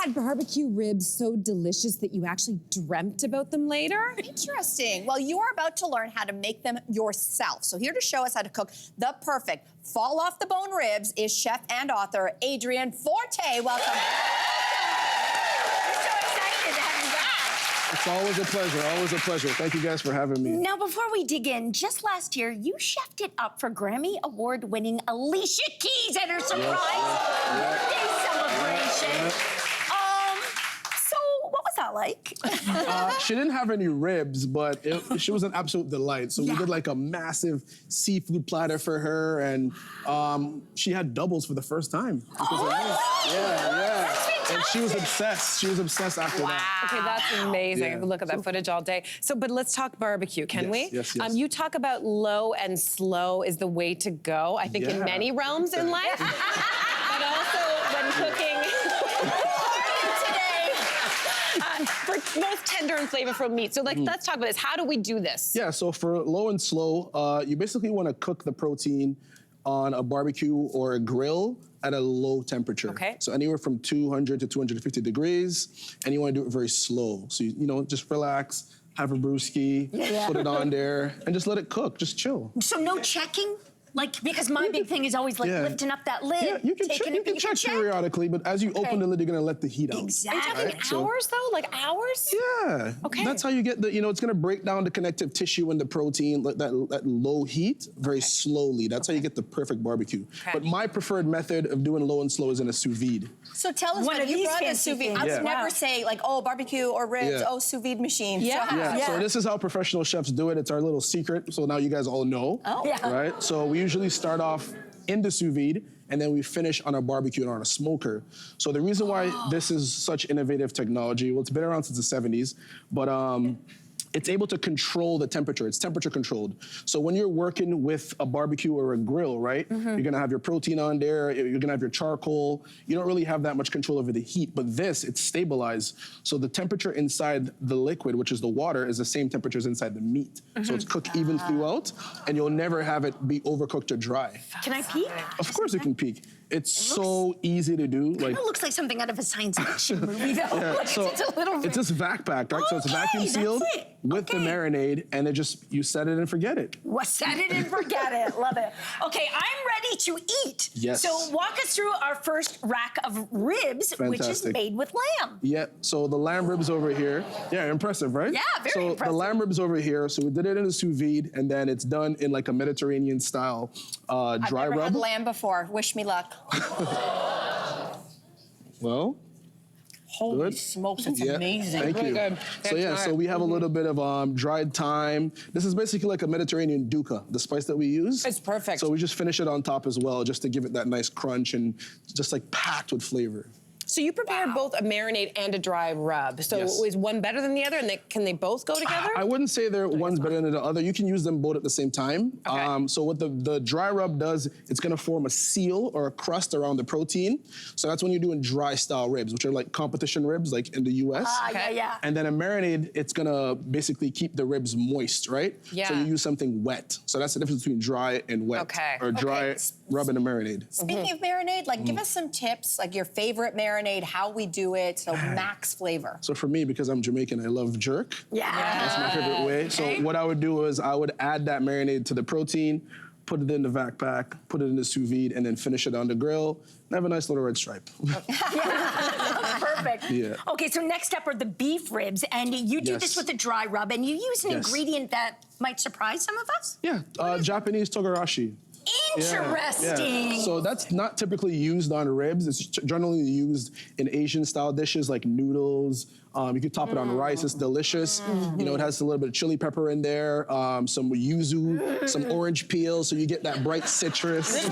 had barbecue ribs so delicious that you actually dreamt about them later? Interesting. Well, you are about to learn how to make them yourself. So here to show us how to cook the perfect fall off the bone ribs is chef and author Adrian Forte. Welcome. We're so excited to have you back. It's always a pleasure, always a pleasure. Thank you guys for having me. Now, before we dig in, just last year, you chefed it up for Grammy Award-winning Alicia Keys at her surprise birthday celebration. So what was that like? She didn't have any ribs, but she was an absolute delight. So we did like a massive seafood platter for her, and she had doubles for the first time. And she was obsessed. She was obsessed after that. Okay, that's amazing. Yeah. Look at that footage all day. So, but let's talk barbecue, can we? Yes. You talk about low and slow is the way to go, I think, in many realms in life. But also when cooking. For most tender and flavorful meat. So let's talk about this. How do we do this? Yeah, so for low and slow, you basically want to cook the protein on a barbecue or a grill at a low temperature. Okay. So anywhere from 200 to 250 degrees, and you want to do it very slow. So, you know, just relax, have a brewski, put it on there, and just let it cook, just chill. So no checking? Like, because my big thing is always like lifting up that lid. Yeah, you can check periodically, but as you open the lid, you're gonna let the heat out. Exactly. Are you talking hours though? Like hours? Yeah. Okay. That's how you get the, it's gonna break down the connective tissue and the protein, like that low heat, very slowly. That's how you get the perfect barbecue. Okay. But my preferred method of doing low and slow is in a sous vide. So tell us, One of you these brought a fancy sous vide. things. I would Yeah. never say like, oh, barbecue or ribs, oh, sous vide machine. Yeah. So this is how professional chefs do it. It's our little secret. So now you guys all know. Oh. Yeah. Right? So we usually start off in the sous vide, and then we finish on a barbecue and on a smoker. So the reason why this is such innovative technology, well, it's been around since the 70s, but it's able to control the temperature. It's temperature controlled. So when you're working with a barbecue or a grill, right, you're gonna have your protein on there, you're gonna have your charcoal. You don't really have that much control over the heat, but this, it's stabilized. So the temperature inside the liquid, which is the water, is the same temperature as inside the meat. So it's cooked even throughout, and you'll never have it be overcooked or dry. Can I peek? Of course it can peak. It's so easy to do. It looks like something out of a science fiction movie, though. Like, so it's a little bit. it's just vac packed, right? So it's vacuum that's sealed it. with the marinade, and you set it and forget it. Set it and forget it. Love it. Okay, I'm ready to eat. Yes. So walk us through our first rack of ribs, which is Fantastic. made with lamb. Yeah, so the lamb ribs over here. Yeah, impressive, right? Yeah, very so impressive. the lamb ribs over here, so we did it in a sous vide, and then it's done in like a Mediterranean style dry I've never rub. had lamb before. Wish me luck. Well, Holy good. smokes, it's Yeah, amazing. thank you. good. So we have a little bit of dried thyme. This is basically like a Mediterranean dukkha, the spice that we use. It's perfect. So we just finish it on top as well, just to give it that nice crunch and just like packed with flavor. So you prepared both a marinade and a dry rub. So Yes. is one better than the other, and can they both go together? I wouldn't say one's better than the other. You can use them both at the same time. Okay. So what the dry rub does, it's gonna form a seal or a crust around the protein. So that's when you're doing dry style ribs, which are like competition ribs, like in the US. Yeah. And then a marinade, it's gonna basically keep the ribs moist, right? Yeah. So you use something wet. So that's the difference between dry and wet. Okay. Or dry rub and a marinade. Speaking of marinade, like give us some tips, like your favorite marinade, how we do it, so max flavor. So for me, because I'm Jamaican, I love jerk. Yeah. That's my favorite way. So what I would do is I would add that marinade to the protein, put it in the vac pack, put it in the sous vide, and then finish it on the grill. And have a nice little red stripe. Perfect. Yeah. Okay, so next up are the beef ribs, and you do Yes. this with a dry rub, and you use an Yes. ingredient that might surprise some of us? Yeah, Japanese togarashi. Interesting. Yeah. So that's not typically used on ribs. It's generally used in Asian style dishes like noodles. You could top it on rice. It's delicious. You know, it has a little bit of chili pepper in there, some yuzu, some orange peel, so you get that bright citrus. It's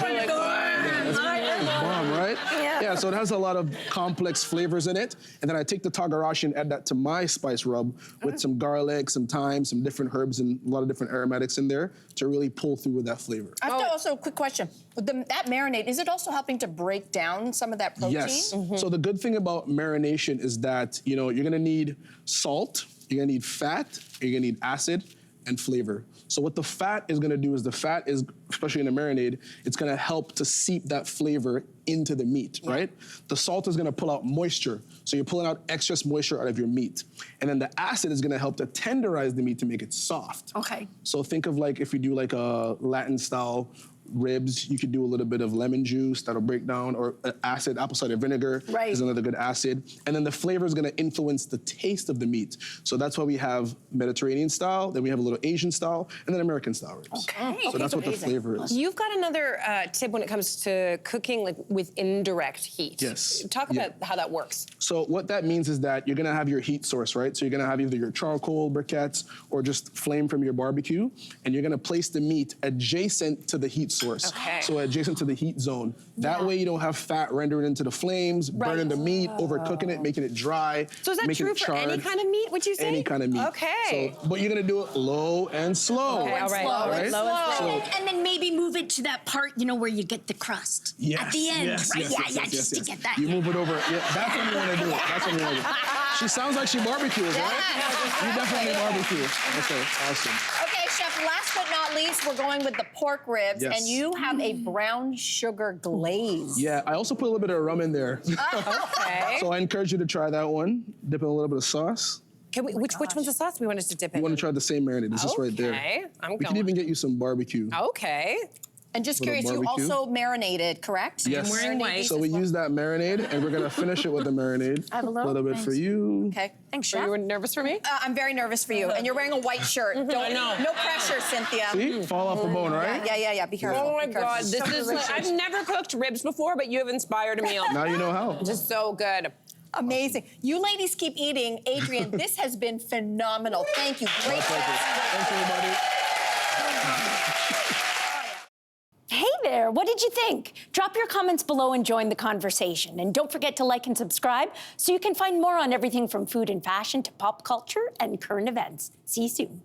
bomb, right? Yeah, so it has a lot of complex flavors in it. And then I take the togarashi and add that to my spice rub with some garlic, some thyme, some different herbs, and a lot of different aromatics in there to really pull through with that flavor. I have to also, a quick question. With that marinade, is it also helping to break down some of that protein? Yes. So the good thing about marination is that, you're gonna need salt, you're gonna need fat, you're gonna need acid, and flavor. So what the fat is gonna do is the fat is, especially in a marinade, it's gonna help to seep that flavor into the meat, right? The salt is gonna pull out moisture. So you're pulling out excess moisture out of your meat. And then the acid is gonna help to tenderize the meat to make it soft. Okay. So think of like if you do like a Latin style ribs, you could do a little bit of lemon juice that'll break down, or acid, apple cider vinegar is another good acid. And then the flavor is gonna influence the taste of the meat. So that's why we have Mediterranean style, then we have a little Asian style, and then American style ribs. Okay. So that's what the flavor is. You've got another tip when it comes to cooking like with indirect heat. Yes. Talk about how that works. So what that means is that you're gonna have your heat source, right? So you're gonna have either your charcoal briquettes or just flame from your barbecue, and you're gonna place the meat adjacent to the heat source. Okay. So adjacent to the heat zone. That way you don't have fat rendering into the flames, burning the meat, overcooking it, making it dry, So is that making true it for charred. any kind of meat, would you say? Any kind of meat. Okay. So, but you're gonna do it low and slow. Okay, all right. Slow, Right? Slow and slow. And then maybe move it to that part, you know, where you get the crust at the end, right? Just to get that. You move it over. Yeah, that's when you want to do it. That's when you want to do it. She sounds like she barbecues, right? You definitely barbecue. Okay, awesome. Okay, Chef, last but not least, we're going with the pork ribs, Yes. and you have a brown sugar glaze. Yeah, I also put a little bit of rum in there. Okay. So I encourage you to try that one. Dip in a little bit of sauce. Can we, which one's the sauce we want us to dip in? You want to try the same marinade. It's just right there. Okay, I'm We can going. even get you some barbecue. Okay. And just Little curious, you barbecue. also marinated, correct? Yes. wearing white. So we use that marinade, and we're gonna finish it with the marinade. I have a little, bit for you. Okay. Thanks, Are Chef. you nervous for me? I'm very nervous for you, and you're wearing a white shirt. Don't, no pressure, Cynthia. See? Fall off the bone, right? Yeah. Be careful. Oh my be careful. God, this is like, I've never cooked ribs before, but you have inspired a meal. Now you know how. Just so good. Amazing. You ladies keep eating. Adrian, this has been phenomenal. Thank you. Great job. Thanks, everybody. Hey there, what did you think? Drop your comments below and join the conversation. And don't forget to like and subscribe so you can find more on everything from food and fashion to pop culture and current events. See you soon.